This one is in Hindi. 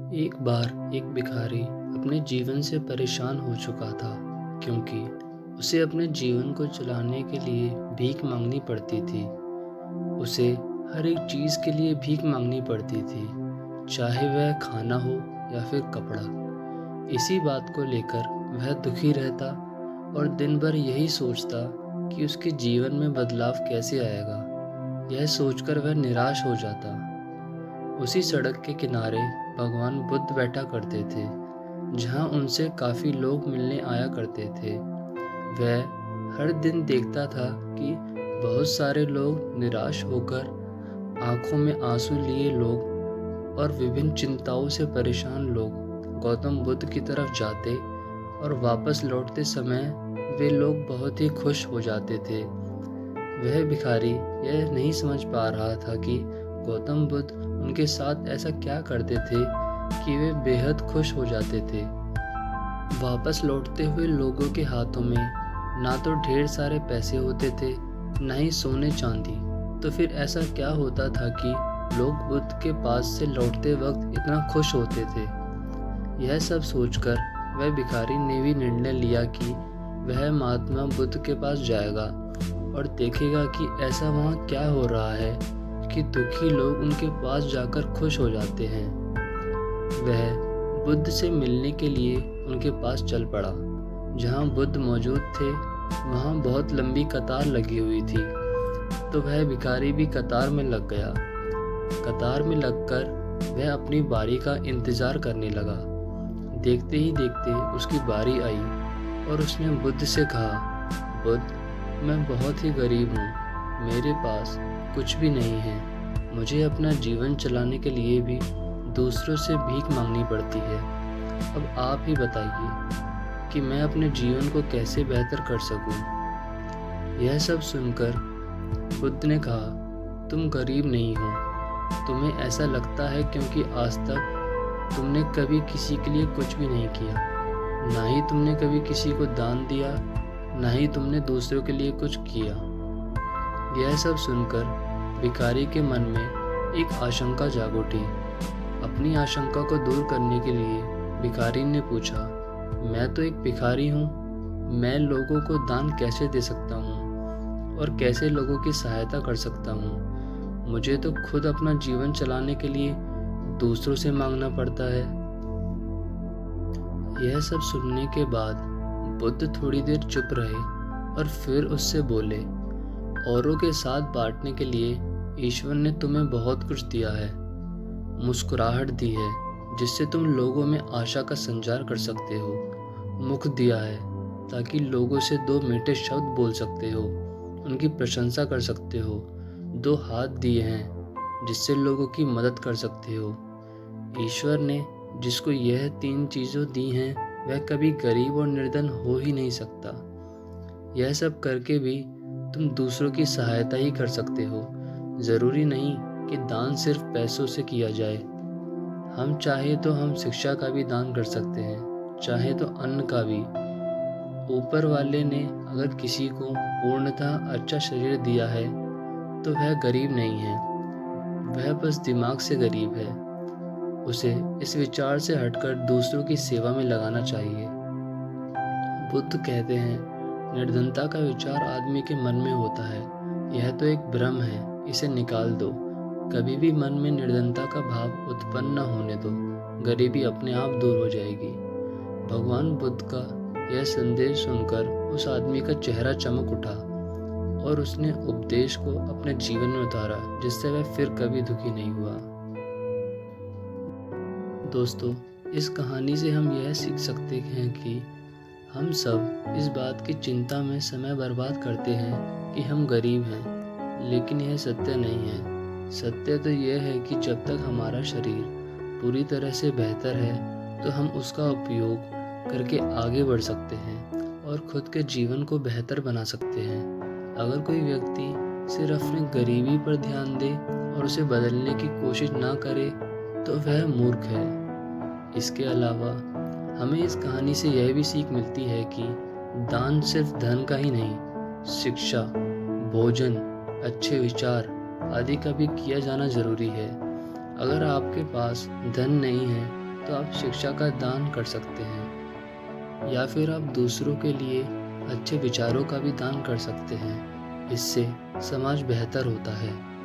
एक बार एक भिखारी अपने जीवन से परेशान हो चुका था क्योंकि उसे अपने जीवन को चलाने के लिए भीख मांगनी पड़ती थी। उसे हर एक चीज़ के लिए भीख मांगनी पड़ती थी, चाहे वह खाना हो या फिर कपड़ा। इसी बात को लेकर वह दुखी रहता और दिन भर यही सोचता कि उसके जीवन में बदलाव कैसे आएगा। यह सोचकर वह निराश हो जाता। उसी सड़क के किनारे भगवान बुद्ध बैठा करते थे, जहाँ उनसे काफ़ी लोग मिलने आया करते थे। वह हर दिन देखता था कि बहुत सारे लोग निराश होकर, आंखों में आंसू लिए लोग और विभिन्न चिंताओं से परेशान लोग गौतम बुद्ध की तरफ जाते और वापस लौटते समय वे लोग बहुत ही खुश हो जाते थे। वह भिखारी यह नहीं समझ पा रहा था कि गौतम बुद्ध उनके साथ ऐसा क्या करते थे कि वे बेहद खुश हो जाते थे। वापस लौटते हुए लोगों के हाथों में ना तो ढेर सारे पैसे होते थे, ना ही सोने चांदी। तो फिर ऐसा क्या होता था कि लोग बुद्ध के पास से लौटते वक्त इतना खुश होते थे। यह सब सोचकर वह भिखारी ने भी निर्णय लिया कि वह महात्मा बुद्ध के पास जाएगा और देखेगा कि ऐसा वहाँ क्या हो रहा है कि दुखी लोग उनके पास जाकर खुश हो जाते हैं। वह बुद्ध से मिलने के लिए उनके पास चल पड़ा। जहाँ बुद्ध मौजूद थे, वहाँ बहुत लंबी कतार लगी हुई थी, तो वह भिखारी भी कतार में लग गया। कतार में लगकर वह अपनी बारी का इंतज़ार करने लगा। देखते ही देखते उसकी बारी आई और उसने बुद्ध से कहा, बुद्ध, मैं बहुत ही गरीब हूँ, मेरे पास कुछ भी नहीं है। मुझे अपना जीवन चलाने के लिए भी दूसरों से भीख मांगनी पड़ती है। अब आप ही बताइए कि मैं अपने जीवन को कैसे बेहतर कर सकूं। यह सब सुनकर बुद्ध ने कहा, तुम गरीब नहीं हो, तुम्हें ऐसा लगता है क्योंकि आज तक तुमने कभी किसी के लिए कुछ भी नहीं किया, ना ही तुमने कभी किसी को दान दिया, ना ही तुमने दूसरों के लिए कुछ किया। यह सब सुनकर भिखारी के मन में एक आशंका जाग उठी। अपनी आशंका को दूर करने के लिए भिखारी ने पूछा, मैं तो एक भिखारी हूँ, मैं लोगों को दान कैसे दे सकता हूँ और कैसे लोगों की सहायता कर सकता हूँ। मुझे तो खुद अपना जीवन चलाने के लिए दूसरों से मांगना पड़ता है। यह सब सुनने के बाद बुद्ध थोड़ी देर चुप रहे और फिर उससे बोले, औरों के साथ बांटने के लिए ईश्वर ने तुम्हें बहुत कुछ दिया है। मुस्कुराहट दी है जिससे तुम लोगों में आशा का संचार कर सकते हो। मुख दिया है ताकि लोगों से दो मीठे शब्द बोल सकते हो, उनकी प्रशंसा कर सकते हो। दो हाथ दिए हैं जिससे लोगों की मदद कर सकते हो। ईश्वर ने जिसको यह तीन चीज़ों दी हैं, वह कभी गरीब और निर्धन हो ही नहीं सकता। यह सब करके भी तुम दूसरों की सहायता ही कर सकते हो। ज़रूरी नहीं कि दान सिर्फ पैसों से किया जाए। हम चाहे तो हम शिक्षा का भी दान कर सकते हैं, चाहे तो अन्न का भी। ऊपर वाले ने अगर किसी को पूर्णतः अच्छा शरीर दिया है तो वह गरीब नहीं है, वह बस दिमाग से गरीब है। उसे इस विचार से हटकर दूसरों की सेवा में लगाना चाहिए। बुद्ध कहते हैं, निर्धनता का विचार आदमी के मन में होता है, यह तो एक भ्रम है, इसे निकाल दो। कभी भी मन में निर्धनता का भाव उत्पन्न न होने दो, गरीबी अपने आप दूर हो जाएगी। भगवान बुद्ध का यह संदेश सुनकर उस आदमी का चेहरा चमक उठा और उसने उपदेश को अपने जीवन में उतारा, जिससे वह फिर कभी दुखी नहीं हुआ। दोस्तों, इस कहानी से हम यह सीख सकते हैं कि हम सब इस बात की चिंता में समय बर्बाद करते हैं कि हम गरीब हैं, लेकिन यह सत्य नहीं है। सत्य तो यह है कि जब तक हमारा शरीर पूरी तरह से बेहतर है, तो हम उसका उपयोग करके आगे बढ़ सकते हैं और खुद के जीवन को बेहतर बना सकते हैं। अगर कोई व्यक्ति सिर्फ अपनी गरीबी पर ध्यान दे और उसे बदलने की कोशिश ना करे, तो वह मूर्ख है। इसके अलावा हमें इस कहानी से यह भी सीख मिलती है कि दान सिर्फ धन का ही नहीं, शिक्षा, भोजन, अच्छे विचार आदि का भी किया जाना ज़रूरी है। अगर आपके पास धन नहीं है तो आप शिक्षा का दान कर सकते हैं, या फिर आप दूसरों के लिए अच्छे विचारों का भी दान कर सकते हैं। इससे समाज बेहतर होता है।